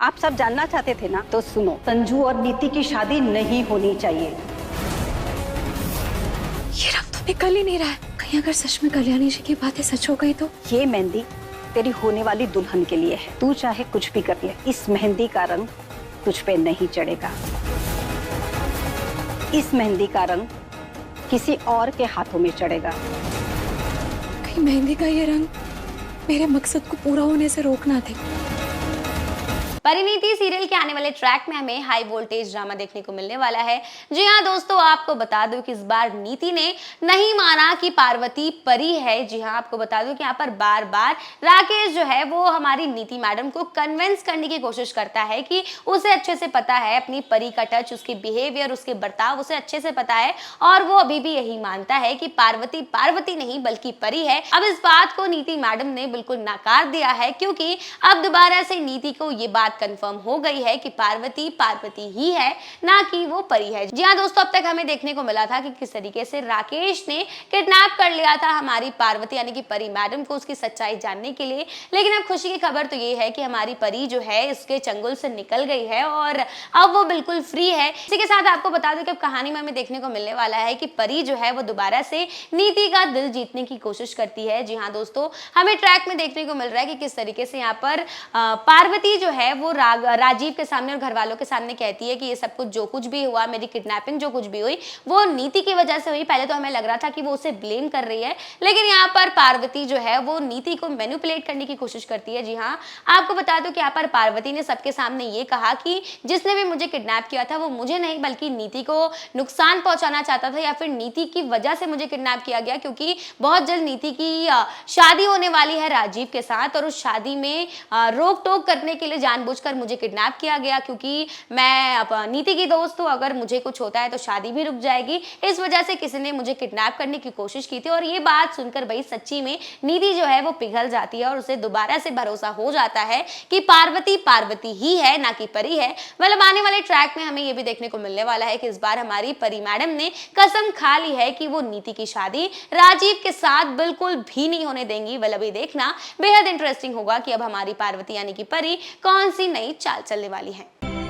आप सब जानना चाहते थे ना, तो सुनो, संजू और नीति की शादी नहीं होनी चाहिए। ये रंग तो निकल ही नहीं रहा है। कहीं अगर सच में कल्याणी जी की बातें सच हो गई तो? ये मेहंदी तेरी होने वाली दुल्हन के लिए है। तू चाहे कुछ भी कर ले, इस मेहंदी का रंग तुझ पे नहीं चढ़ेगा। इस मेहंदी का रंग किसी और के हाथों में चढ़ेगा। कहीं मेहंदी का ये रंग मेरे मकसद को पूरा होने से रोकना थे। परिणीति सीरियल के आने वाले ट्रैक में हमें हाई वोल्टेज ड्रामा देखने को मिलने वाला है। जी हाँ दोस्तों, आपको बता दूं कि इस बार नीति ने नहीं माना कि पार्वती परी है। जी हाँ, आपको बता दूं कि यहाँ पर बार बार राकेश जो है वो हमारी नीति मैडम को कन्विंस करने की कोशिश करता है कि उसे अच्छे से पता है अपनी परी का टच, उसकी बिहेवियर, उसके बर्ताव उसे अच्छे से पता है और वो अभी भी यही मानता है कि पार्वती पार्वती नहीं बल्कि परी है। अब इस बात को नीति मैडम ने बिल्कुल नकार दिया है, क्योंकि अब दोबारा से नीति को ये बात कंफर्म हो गई है कि पार्वती पार्वती ही है, ना कि वो परी है। जी हाँ दोस्तों, अब तक हमें देखने को मिला था कि किस तरीके से राकेश ने किडनैप कर लिया था हमारी पार्वती यानी कि परी मैडम को उसकी सच्चाई जानने के लिए। लेकिन अब खुशी की खबर तो ये है कि हमारी परी जो है इसके चंगुल से निकल गई है और अब वो बिल्कुल फ्री है। इसी के साथ आपको बता दूं कि अब कहानी में हमें देखने को मिलने वाला है कि परी जो है वो दोबारा से नीति का दिल जीतने की कोशिश करती है। जी हाँ दोस्तों, हमें ट्रैक में देखने को मिल रहा है कि किस तरीके से यहाँ पर पार्वती जो है वो राजीव के सामने और घर वालों के सामने कहती है कि ये सब कुछ जो कुछ भी हुआ, मेरी किडनैपिंग जो कुछ भी हुई वो नीति की वजह से हुई। पहले तो हमें लग रहा था कि वो उसे ब्लेम कर रही है, लेकिन यहाँ पर पार्वती जो है वो नीति को मैनिपुलेट करने की कोशिश करती है। जी हाँ, आपको बता दो कि यहाँ पर पार्वती ने सबके सामने ये कहा कि जिसने भी मुझे किडनैप किया था वो मुझे नहीं बल्कि नीति को नुकसान पहुंचाना चाहता था, या फिर नीति की वजह से मुझे किडनैप किया गया, क्योंकि बहुत जल्द नीति की शादी होने वाली है राजीव के साथ और उस शादी में रोक टोक करने के लिए जानबूझकर मुझे किडनैप किया गया, क्योंकि मैं नीति की दोस्त हूँ, अगर मुझे कुछ होता है तो शादी भी रुक जाएगी। इस वजह से किसी ने मुझे किडनैप करने की कोशिश की थी। और ये बात सुनकर भाई सच्ची में नीति जो है वो पिघल जाती है और उसे दोबारा से भरोसा हो जाता है कि पार्वती पार्वती ही है, ना कि परी है। मतलब आने वाले ट्रैक में हमें ये भी देखने को मिलने वाला है कि इस बार हमारी परी मैडम ने कसम खा ली है कि वो नीति की शादी राजीव के साथ बिल्कुल भी नहीं होने देंगी। well, अभी देखना बेहद इंटरेस्टिंग होगा कि अब हमारी पार्वती यानी कि परी कौन सी नई चाल चलने वाली है।